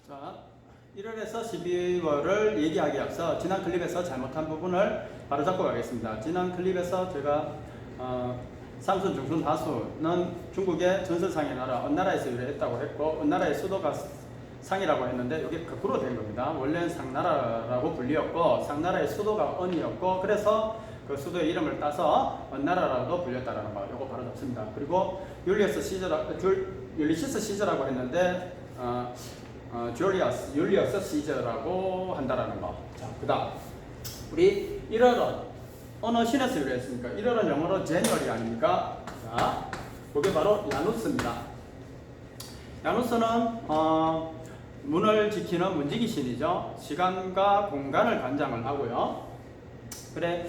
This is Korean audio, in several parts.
자, 1월에서 12월을 얘기하기 앞서 지난 클립에서 잘못한 부분을 바로잡고 가겠습니다. 지난 클립에서 제가 상순, 중순, 하수는 중국의 전설상의 나라 언나라에서 유래했다고 했고 언나라의 수도가 상이라고 했는데 이게 거꾸로 된 겁니다. 원래는 상나라라고 불리었고 상나라의 수도가 언이었고 그래서 그 수도의 이름을 따서 언나라라고 불렸다라는 거 이거 바로 잡습니다. 그리고 율리시스 시저라고 했는데 율리어스 시저라고 한다라는 거. 자, 그다음 우리 1월은 어느 신에서 유래했습니까? 1월은 영어로 제니얼이 아닙니까? 자, 그게 바로 야누스입니다. 야누스는 문을 지키는 문지기 신이죠. 시간과 공간을 관장을 하고요. 그래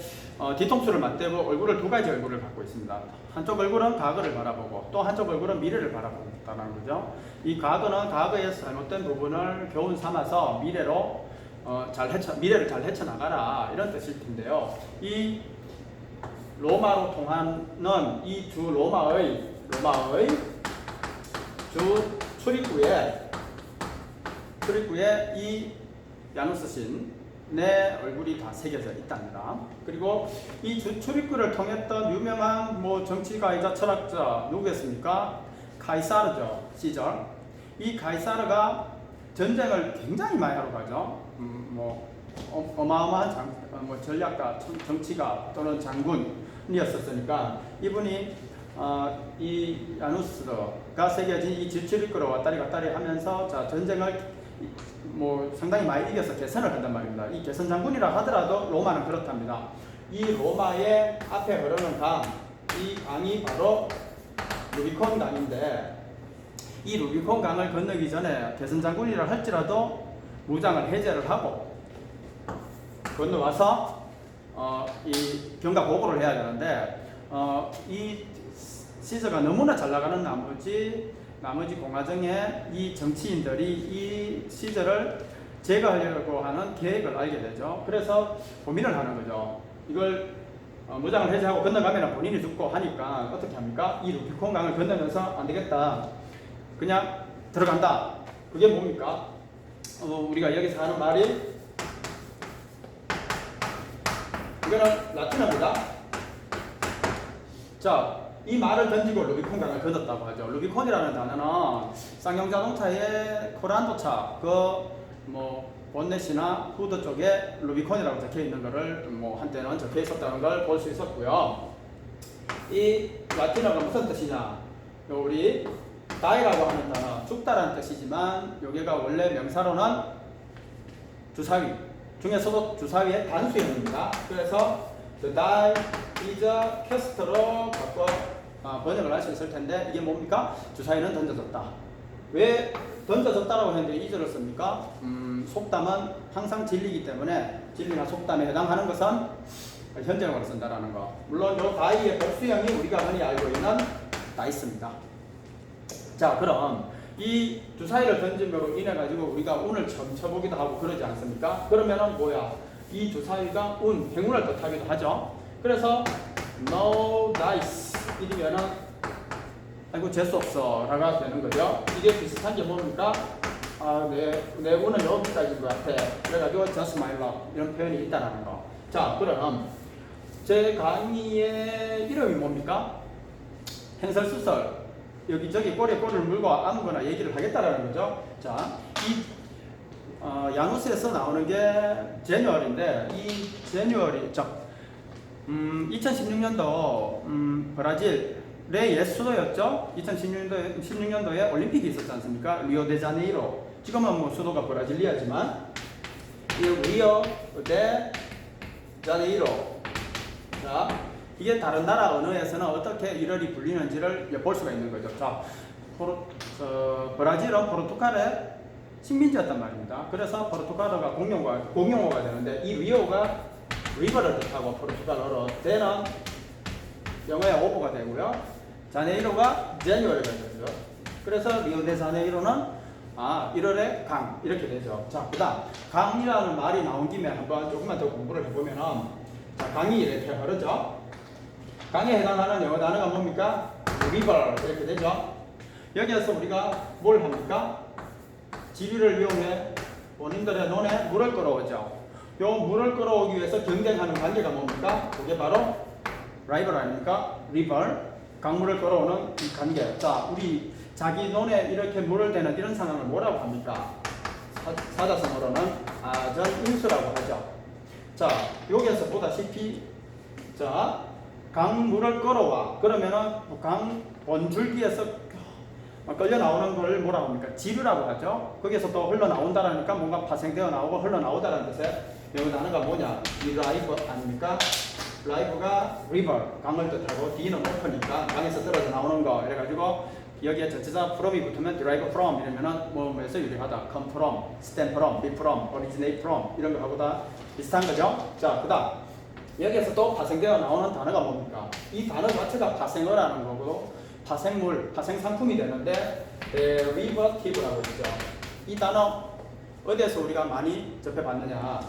뒤통수를 맞대고 얼굴을 두 가지 얼굴을 갖고 있습니다. 한쪽 얼굴은 과거를 바라보고 또 한쪽 얼굴은 미래를 바라본다는 거죠. 이 과거는 과거에서 잘못된 부분을 교훈 삼아서 미래로 미래를 잘 헤쳐나가라 이런 뜻일 텐데요. 이 로마로 통하는 이 주 로마의 주 출입구에 이 야누스 신 내 얼굴이 다 새겨져 있답니다. 그리고 이 출입구를 통했던 유명한 정치가이자 철학자 누구였습니까? 카이사르죠. 시절. 이 카이사르가 전쟁을 굉장히 많이 하러 가죠. 어마어마한 전략가, 정치가 또는 장군이었었으니까 이분이 이 야누스가 새겨진 이 출입구로 왔다리 갔다리 하면서 전쟁을 상당히 많이 이겨서 개선을 한단 말입니다. 이 개선 장군이라 하더라도 로마는 그렇답니다. 이 로마의 앞에 흐르는 이 강이 바로 루비콘 강인데 이 루비콘 강을 건너기 전에 개선 장군이라 할지라도 무장을 해제를 하고 건너와서 이 경과 보고를 해야 되는데 이 시저가 너무나 잘 나가는 나머지 공화정의 이 정치인들이 이 시절을 제거하려고 하는 계획을 알게 되죠. 그래서 고민을 하는 거죠. 이걸 무장을 해제하고 건너가면 본인이 죽고 하니까 어떻게 합니까? 이 루비콘 강을 건너면서 안 되겠다. 그냥 들어간다. 그게 뭡니까? 우리가 여기서 하는 말이 이거는 라틴어입니다. 자, 이 말을 던지고 루비콘 강을 건넜다고 하죠. 루비콘이라는 단어는 쌍용자동차의 코란도차 본넷이나 후드 쪽에 루비콘이라고 적혀 있는 것을 한때는 적혀 있었다는 걸 볼 수 있었고요. 이 라틴어가 무슨 뜻이냐? 우리 다이라고 하는 단어, 죽다라는 뜻이지만 여기가 원래 명사로는 주사위 중에서도 주사위의 단수형입니다. 그래서 the die is a cast로 바꿔 번역을 할 수 있을 텐데 이게 뭡니까? 주사위는 던져졌다. 왜 던져졌다라고 했는데 이 절을 씁니까? 속담은 항상 진리이기 때문에 진리나 속담에 해당하는 것은 현재형으로 쓴다라는 거. 물론 이 다이의 복수형이 우리가 흔히 알고 있는 다이스입니다. 자, 그럼 이 주사위를 던짐으로 인해 가지고 우리가 운을 쳐보기도 하고 그러지 않습니까? 그러면은 뭐야? 이 주사위가 행운을 뜻하기도 하죠. 그래서 no dice 이러면은 아이고 재수없어 라가 되는 거죠. 이게 비슷한 게 뭡니까? 내 운은 여기까지인 것 같아. 그래가지고 just my luck 이런 표현이 있다라는 거. 자, 그럼 제 강의의 이름이 뭡니까? 행설수설 여기저기 꼬리에 꼬리를 물고 아무거나 얘기를 하겠다라는 거죠. 자, 이 야누스에서 나오는 게 제뉴얼인데 이 제뉴얼이 2016년도 브라질의 옛 수도였죠. 2016년도에 올림픽이 있었지 않습니까? 리오데자네이로. 지금은 수도가 브라질리아지만 이 리오데자네이로. 자, 이게 다른 나라 언어에서는 어떻게 1월이 불리는지를 볼 수가 있는 거죠. 자, 브라질은 포르투갈의 식민지였단 말입니다. 그래서 포르투갈어가 공용어가 되는데 이 리오가 리버를 뜻하고 포르투갈어로 데는 영어의 오버가 되고요. 자네이로가 제뉴얼이 되죠. 그래서 리오데자네이로는 1월의 강 이렇게 되죠. 자, 그다음 강이라는 말이 나온 김에 한번 조금만 더 공부를 해보면은 자, 강이 이렇게 흐르죠. 강에 해당하는 영어 단어가 뭡니까? 리버 이렇게 되죠. 여기에서 우리가 뭘 합니까? 지류를 이용해 본인들의 논에 물을 끌어오죠. 요 물을 끌어오기 위해서 경쟁하는 관계가 뭡니까? 그게 바로 라이벌 아닙니까? 리벌, 강물을 끌어오는 이 관계. 자, 우리 자기 논에 이렇게 물을 대는 이런 상황을 뭐라고 합니까? 사자성어로는 아전인수라고 하죠. 자, 여기에서 보다시피 자, 강물을 끌어와. 그러면은 강 원줄기에서 끌려 나오는 걸 뭐라고 합니까? 지류라고 하죠. 거기에서 또 흘러나온다라니까 뭔가 파생되어 나오고 흘러나오다라는 뜻에 여기 단어가 뭐냐? 이 라이브 아닙니까? 라이브가 river, 강을 뜻하고 D는 오프니까 강에서 떨어져 나오는 거. 이래가지고 여기에 전치사 from이 붙으면 derive from 이러면은 뭐에서 유래하다. come from, stem from, be from, originate from 이런 거 하고 다 비슷한 거죠. 자, 그다음 여기에서 또 파생되어 나오는 단어가 뭡니까? 이 단어 자체가 파생어라는 거고 파생물, 파생상품이 되는데 derivative라고 있죠. 이 단어 어디에서 우리가 많이 접해봤느냐?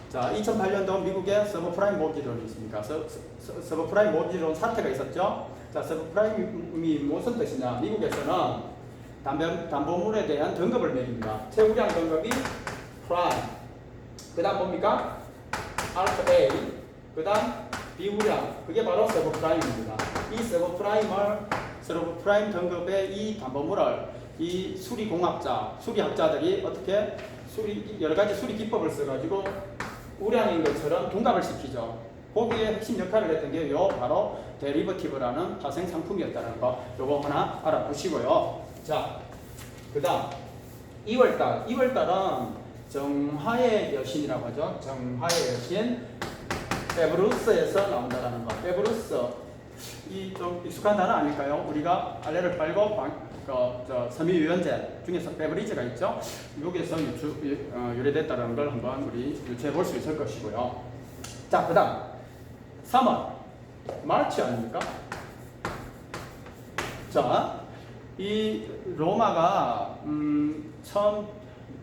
자, 2008년도 미국의 서브프라임 모기지론이 있습니까? 서브프라임 모기지론 사태가 있었죠. 자, 서브프라임이 무슨 뜻이냐? 미국에서는 담보물에 대한 등급을 매깁니다. 최우량 등급이 프라임, 그 다음 뭡니까? 알파 A, 그 다음 비우량, 그게 바로 서브프라임입니다. 이 서브프라임 등급의 이 담보물을 이 수리학자들이 어떻게 여러 가지 수리 기법을 써가지고 우량인 것처럼 둔갑을 시키죠. 거기에 핵심 역할을 했던 게 바로 데리버티브라는 파생 상품이었다는 거, 요거 하나 알아보시고요. 자, 그 다음 2월달은 정화의 여신이라고 하죠. 정화의 여신 베브루스에서 나온다라는 거. 베브루스 이 좀 익숙한 단어 아닐까요? 우리가 알레를 빨고 섬유유연제 중에서 베브리즈가 있죠. 여기에서 유래됐다는 걸 한번 우리 유추해 볼 수 있을 것이고요. 자, 그 다음 3월 마르치 아닙니까? 자, 이 로마가 처음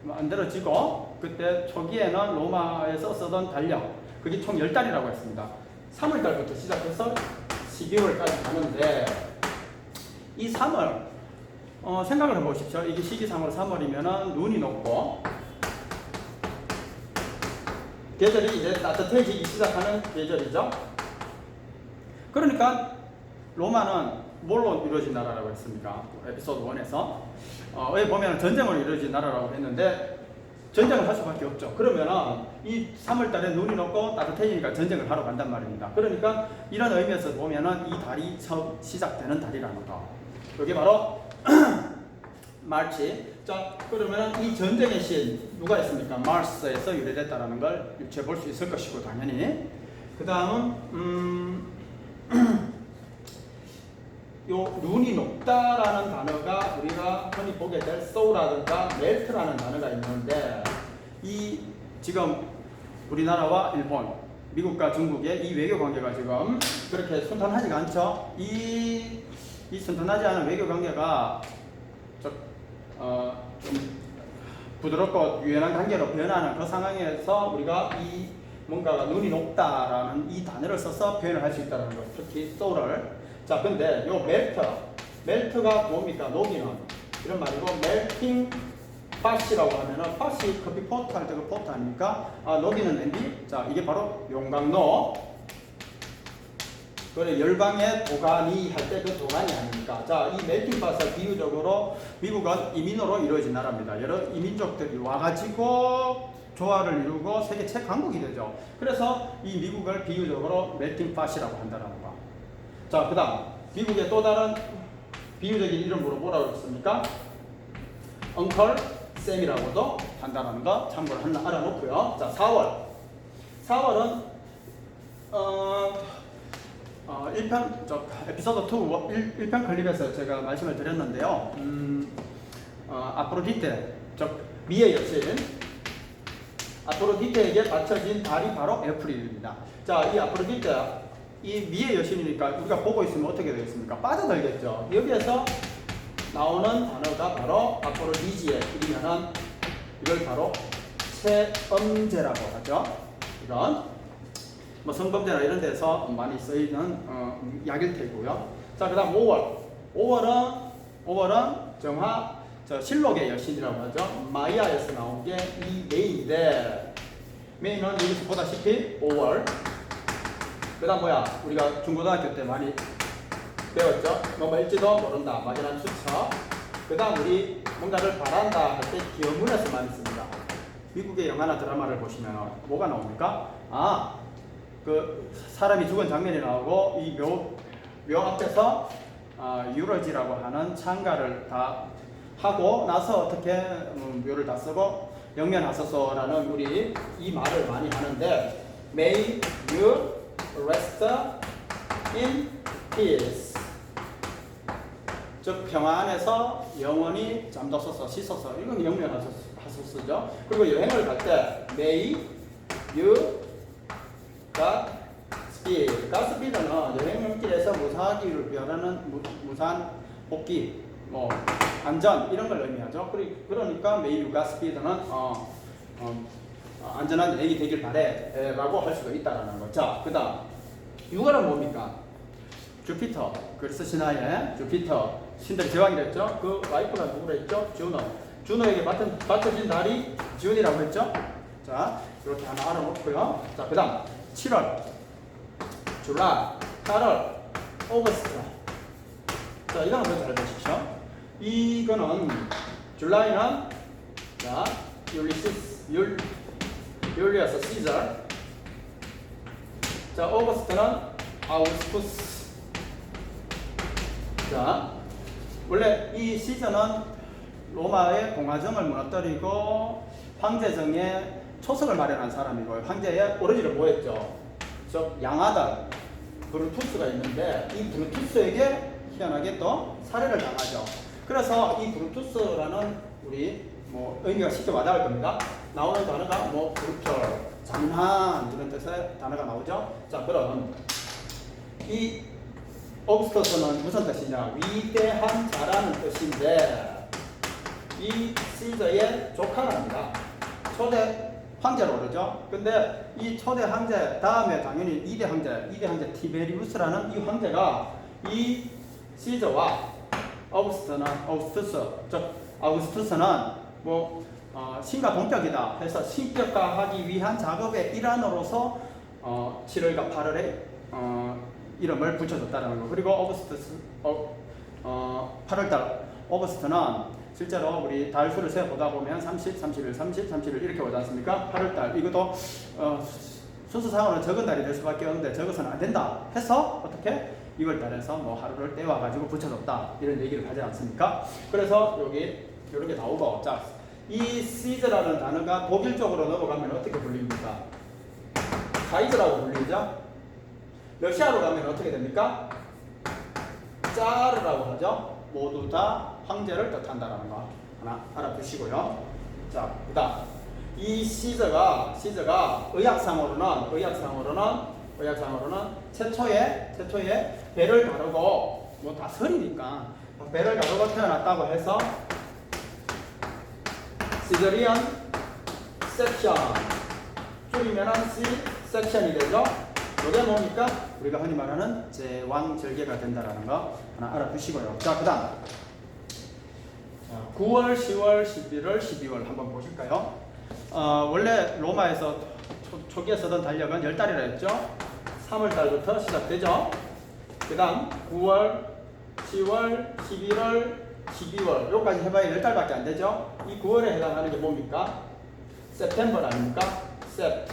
만들어지고 그때 초기에는 로마에서 쓰던 달력 그게 총 10달이라고 했습니다. 3월달부터 시작해서 12월까지 가는데 이 3월 생각을 해보십시오. 이게 시기상으로 3월이면은 눈이 녹고 계절이 이제 따뜻해지기 시작하는 계절이죠. 그러니까 로마는 뭘로 이루어진 나라라고 했습니까? 에피소드 1에서 여기 보면 전쟁으로 이루어진 나라라고 했는데 전쟁을 할 수밖에 없죠. 그러면은 이 3월달에 눈이 녹고 따뜻해지니까 전쟁을 하러 간단 말입니다. 그러니까 이런 의미에서 보면은 이 달이 처음 시작되는 달이라는 거. 여기 바로 마르치. 자, 그러면 이 전쟁의 신 누가 있습니까? 마르스에서 유래됐다라는 걸 유추해 볼 수 있을 것이고 당연히. 그 다음은 요 눈이 녹다라는 단어가 우리가 흔히 보게 될 so라든가 melt라는 단어가 있는데 이 지금 우리나라와 일본, 미국과 중국의 이 외교 관계가 지금 그렇게 순탄하지가 않죠. 이 순탄하지 않은 외교 관계가 좀 부드럽고 유연한 관계로 변하는 그 상황에서 우리가 이 뭔가가 눈이 녹다라는 이 단어를 써서 표현을 할 수 있다는 거. 특히 so를. 자, 근데 요 멜트가 뭡니까? 녹이는 이런 말이고 멜팅 팟이라고 하면은 팟이 커피 포트 할 때 그 포트 아닙니까? 녹이는 냄비. 자, 이게 바로 용광로. 그래 열방의 도가니 할 때 그 도가니 아닙니까? 자, 이 멜팅 팟은 비유적으로 미국은 이민으로 이루어진 나라입니다. 여러 이민족들이 와가지고 조화를 이루고 세계 최강국이 되죠. 그래서 이 미국을 비유적으로 멜팅 팟이라고 한다는 거. 자, 그 다음 미국의 또 다른 비유적인 이름으로 뭐라고 했습니까? 엉클 쌤이라고도 한다는 거 참고로 하나 알아놓고요. 자, 4월은 1편 에피소드 2 1편 클립에서 제가 말씀을 드렸는데요. 아프로디테 즉 미의 여신 아프로디테에게 바쳐진 달이 바로 에프릴입니다. 자, 이 아프로디테 이 미의 여신이니까 우리가 보고 있으면 어떻게 되겠습니까? 빠져들겠죠. 여기에서 나오는 단어가 바로 아프로디지에 이르면은 이걸 바로 체엄제라고 하죠. 이런 뭐 성범죄나 이런 데서 많이 쓰이는 약일 테고요. 자, 그다음 5월은 정화 저 실록의 여신이라고 하죠. 마이아에서 나온 게 이 메이인데 메이는 여기서 보다시피 5월. 그다음 뭐야? 우리가 중고등학교 때 많이 배웠죠. 뭐 뭘지도 모른다. 막연한 추측. 그다음 우리 뭔가를 바란다 할 때 기어문에서 많이 씁니다. 미국의 영화나 드라마를 보시면 뭐가 나옵니까? 그 사람이 죽은 장면이 나오고 이 묘 앞에서 유러지라고 하는 창가를 다 하고 나서 어떻게 묘를 다 쓰고 영면하소서라는 우리 이 말을 많이 하는데 May you rest in peace. 즉 평화 안에서 영원히 잠자소서 씻어서 이건 영면하소서죠. 그리고 여행을 갈 때 May you Godspeed. Godspeed는 여행길에서 무사하기를 비하는 무사한 복귀, 뭐 안전 이런 걸 의미하죠. 그러니까 May you Godspeed는 안전한 여행이 되길 바래라고 할 수도 있다라는 거. 자, 그다음 6월은 뭡니까? 주피터. 그리스 신화의 주피터. 신들의 제왕이랬죠. 그 와이프가 누구랬죠? 주노. 주노에게 맡겨진 달이 지운이라고 했죠. 자, 이렇게 하나 알아놓고요. 자, 그다음 7월, 줄라이, 8월, 오거스트. 자, 이거 한번 잘 보십시오. 이거는 줄라이는 자, 율리어스 시저. 자, 오거스트는 아우구스투스. 자, 원래 이 시저는 로마의 공화정을 무너뜨리고 황제정에 초석을 마련한 사람이고요. 황제의 오리지를 뭐했죠? 즉 양아들 브루투스가 있는데 이 브루투스에게 희한하게 또 살해를 당하죠. 그래서 이 브루투스라는 우리 뭐 의미가 쉽게 와닿을 겁니다. 나오는 단어가 뭐 브루털, 잔한 이런 뜻의 단어가 나오죠. 자, 그럼 이 오구스터스는 무슨 뜻이냐? 위대한 자라는 뜻인데 이 시저의 조카랍니다. 초대 황제로 그러죠. 근데 이 초대 황제 다음에 당연히 2대 황제 티베리우스라는 이 황제가 이 시저와 아우구스투스는 뭐 신과 동격이다 해서 신격화하기 위한 작업의 일환으로서 7월과 8월에 이름을 붙여줬다는 거. 그리고 8월달 오거스트는 실제로 우리 달수를 세보다 보면 30, 31, 30, 31 이렇게 오지 않습니까? 8월달 이것도 순서상으로는 적은 달이 될 수밖에 없는데 적어서는 안 된다 해서 어떻게 6월달에서 뭐 하루를 떼와가지고 붙여줬다 이런 얘기를 하지 않습니까? 그래서 여기 이런 게 나오고 자, 이 시즈라는 단어가 독일 쪽으로 넘어가면 어떻게 불립니까? 카이저라고 불리죠? 러시아로 가면 어떻게 됩니까? 짜르라고 하죠. 모두 다 황제를 뜻한다라는 거 하나 알아두시고요. 자, 그다음 이 시저가 의학상으로는 최초에 배를 가르고 뭐 다 설이니까 배를 가르고 태어났다고 해서 시저리안 섹션 줄이면은 C 섹션이 되죠. 이게 뭡니까? 우리가 흔히 말하는 제왕절개가 된다라는 거 하나 알아두시고요. 자, 그다음 9월, 10월, 11월, 12월 한번 보실까요? 원래 로마에서 초기에 쓰던 달력은 10달이라 했죠. 3월달부터 시작되죠. 그다음 9월, 10월, 11월, 12월 요까지 해봐야 10달밖에 안 되죠. 이 9월에 해당하는 게 뭡니까? September 아닙니까? Sept.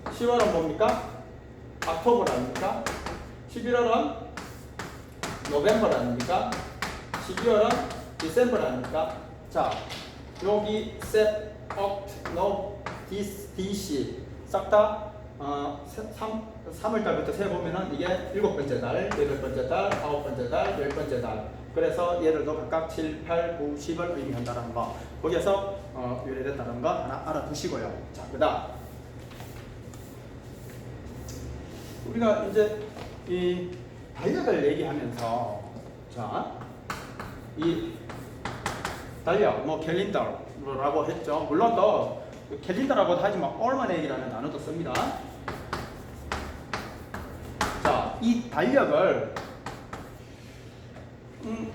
10월은 뭡니까? October 아닙니까? 11월은 November 아닙니까? 12월은 December 아닙니까? 자, 여기 Sept, Oct, Nov, DC 싹 다 3월달부터 세보면은 이게 7번째 달, 8번째 달, 9번째 달, 10번째 달. 그래서 얘들도 각각 7, 8, 9, 10을 의미한다는 거. 거기에서 유래됐다는 거 하나 알아두시고요. 자, 그다음 우리가 이제 이 달력을 얘기하면서 자, 이 달력 뭐 캘린더라고 했죠. 물론 또 캘린더라고도 하지만 얼마내기라는 단어도 씁니다. 자, 이 달력을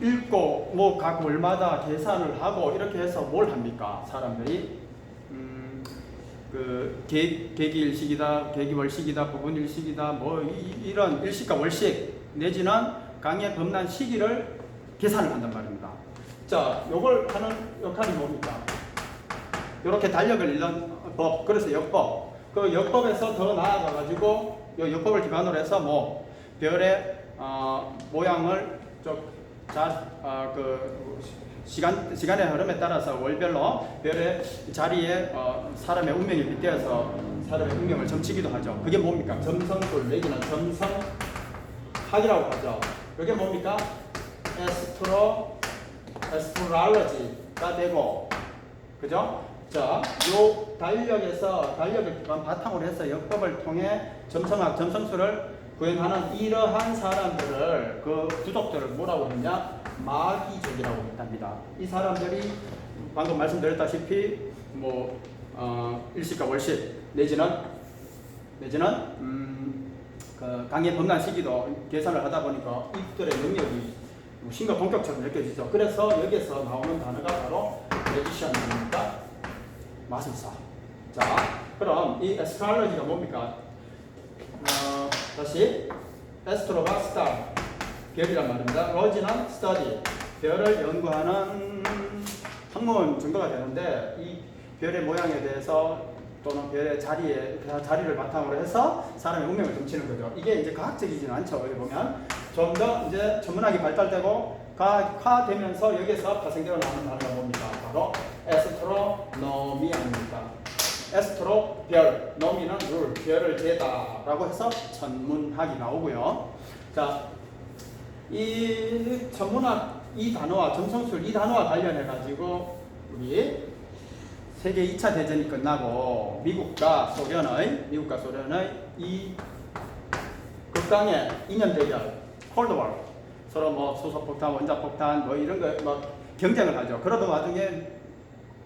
읽고 뭐 각 월마다 계산을 하고 이렇게 해서 뭘 합니까? 사람들이 그 계기일식이다, 계기월식이다, 부분일식이다, 뭐 이런 일식과 월식 내지는 강의 범람 시기를 계산을 한단 말입니다. 자, 요걸 하는 역할이 뭡니까? 이렇게 달력을 읽는 법, 그래서 역법. 그 역법에서 더 나아가 가지고 이 역법을 기반으로 해서 뭐 별의 모양을 시간의 흐름에 따라서 월별로 별의 자리에 사람의 운명이 빗대어서 사람의 운명을 점치기도 하죠. 그게 뭡니까? 점성술 내지는 점성학이라고 하죠. 그게 뭡니까? 에스트로랄러지가 되고, 그죠? 자, 요 달력을 바탕으로 해서 역법을 통해 점성학, 점성술을 구현하는 이러한 사람들을, 그 부족들을 뭐라고 했냐? 마귀족이라고 했답니다. 이 사람들이 방금 말씀드렸다시피 뭐 일식과 월식 내지는 그 강의 범람 시기도 계산을 하다 보니까 이들의 능력이 신과 본격적으로 느껴지죠. 그래서 여기에서 나오는 단어가 바로 매지션입니다. 마술사. 자, 그럼 이 에스트롤로지가 뭡니까? 다시 에스트로가 스타, 별이란 말입니다. 로지는 스터디, 별을 연구하는 학문 정도가 되는데, 이 별의 모양에 대해서 또는 별의 자리를 바탕으로 해서 사람의 운명을 점치는 거죠. 이게 이제 과학적이지는 않죠. 여기 보면 좀 더 이제 전문학이 발달되고 가되면서 여기서 파생되어 나오는 단어가 뭡니까? 바로 에스트로노미아입니다. 에스트로 별, 노미는 룰, 별을 재다라고 해서 천문학이 나오고요. 자, 이 천문학 이 단어와 점성술 이 단어와 관련해 가지고 우리 세계 2차 대전이 끝나고 미국과 소련의 이 극강의 이념 대결, 콜드워, 서로 뭐 수소폭탄, 원자폭탄 뭐 이런 거 막 경쟁을 하죠. 그러던 와중에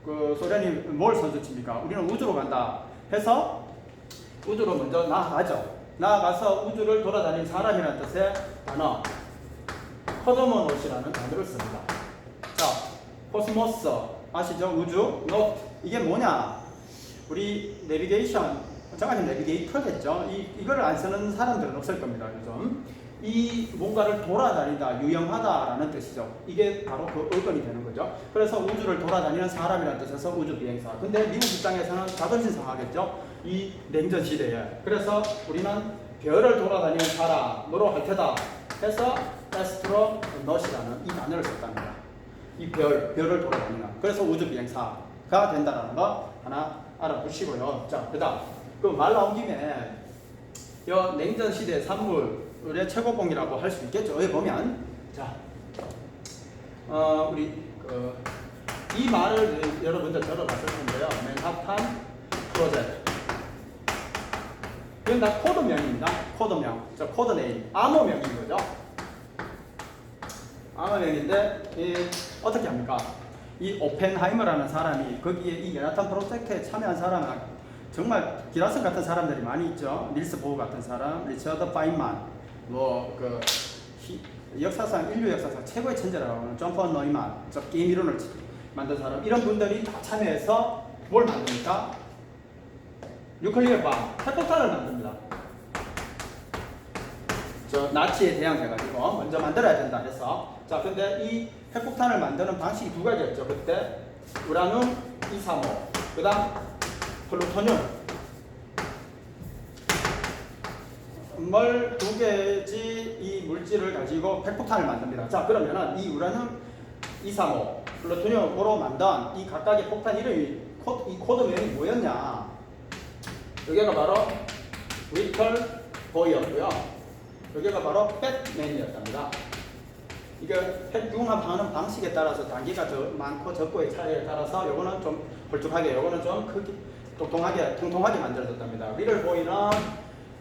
그 소련이 뭘 선수칩니까? 우리는 우주로 간다 해서 우주로 먼저 나아가죠. 나아가서 우주를 돌아다니는 사람이라는 뜻의 단어 코스모노스라는 단어를 씁니다. 자, 코스모스 아시죠? 우주, 노트. 이게 뭐냐? 우리 내비게이션, 정확히 내비게이터겠죠? 이거를 안 쓰는 사람들은 없을 겁니다. 요즘. 이 뭔가를 돌아다니다, 유영하다라는 뜻이죠. 이게 바로 그 의건이 되는 거죠. 그래서 우주를 돌아다니는 사람이라는 뜻에서 우주비행사. 근데 미국 입장에서는 자존심 상하겠죠? 이 냉전 시대에. 그래서 우리는 별을 돌아다니는 사람으로 할 테다 해서 에스트로넛이라는 이 단어를 썼답니다. 이 별을 돌아다니는. 그래서 우주비행사가 된다는 거 하나 알아보시고요. 자, 그 다음. 그 말 나온 김에 요 냉전 시대 산물의 최고봉이라고 할 수 있겠죠. 여기 보면 자, 우리 이 말을 여러분들 들어봤을 텐데요. 맨하탄 프로젝트. 이건 다 코드명입니다. 코드명. 저 코드네임. 암호명인 거죠. 암호명인데 어떻게 합니까? 이 오펜하이머라는 사람이 거기에 이 맨하탄 프로젝트에 참여한 사람은 정말 기라성 같은 사람들이 많이 있죠. 닐스 보흐 같은 사람, 리처드 파인만, 뭐 그 역사상 인류 역사상 최고의 천재라고 하는 존 노이만, 저 게임 이론을 만든 사람, 이런 분들이 다 참여해서 뭘 만듭니까? 뉴클리어 밤, 핵폭탄을 만듭니다. 저 나치에 대항해가지고 먼저 만들어야 된다 해서. 자, 근데 이 핵폭탄을 만드는 방식이 두 가지였죠. 그때 우라늄 235, 그다음 플루토늄. 뭘 두 개지 이 물질을 가지고 핵폭탄을 만듭니다. 자, 그러면은 이 우라늄 235, 플루토늄으로 만든 이 각각의 폭탄 이름이 이 코드명이 뭐였냐? 여기가 바로 리틀 보이였고요. 여기가 바로 팻맨이었답니다. 이게 핵 융합하는 방식에 따라서 단계가 더 많고 적고의 차이에 따라서 요거는 좀 홀쭉하게, 요거는 좀 크게 통통하게 만들어졌답니다. 리틀 보이는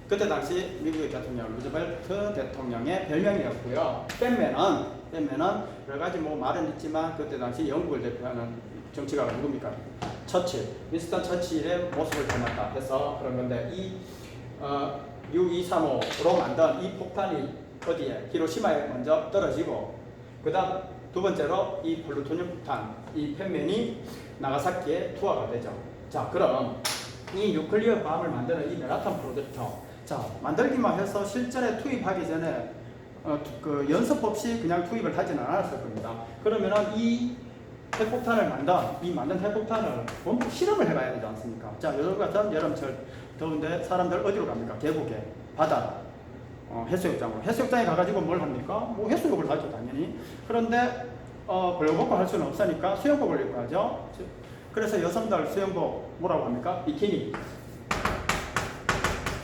그때 당시 미국의 대통령 루즈벨트 대통령의 별명이었고요. 팻맨은 여러 가지 뭐 말은 있지만 그때 당시 영국을 대표하는 정치가가 누굽니까? 처칠, 윈스턴 처칠의 모습을 닮았다 해서 그런 건데, 이 U235로 만든 이 폭탄이 어디에? 히로시마에 먼저 떨어지고 그 다음 두 번째로 이 플루토늄 폭탄, 이 편면이 나가사키에 투하가 되죠. 자, 그럼 이 뉴클리어 밤을 만드는 이 맨하탄 프로젝터, 자, 만들기만 해서 실전에 투입하기 전에 그 연습 없이 그냥 투입을 하지는 않았을 겁니다. 그러면은 이 핵폭탄을 만든 핵폭탄을 본격 실험을 해봐야 되지 않습니까? 자, 요즘 같은 여름철 더운데 사람들 어디로 갑니까? 계곡에, 바다, 해수욕장으로. 해수욕장에 가가지고 뭘 합니까? 뭐 해수욕을 하죠, 당연히. 그런데 벌거벗고 할 수는 없으니까 수영복을 입고 하죠. 그래서 여성들 수영복 뭐라고 합니까? 비키니.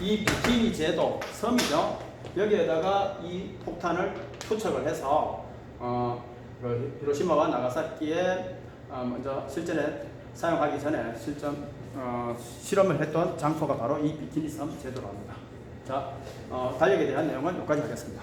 이 비키니 제도, 섬이죠. 여기에다가 이 폭탄을 투척을 해서 그 히로시마와 나가사키에 먼저 실전에 사용하기 전에 실험을 했던 장소가 바로 이 비키니 섬 제도랍니다. 자, 달력에 대한 내용은 여기까지 하겠습니다.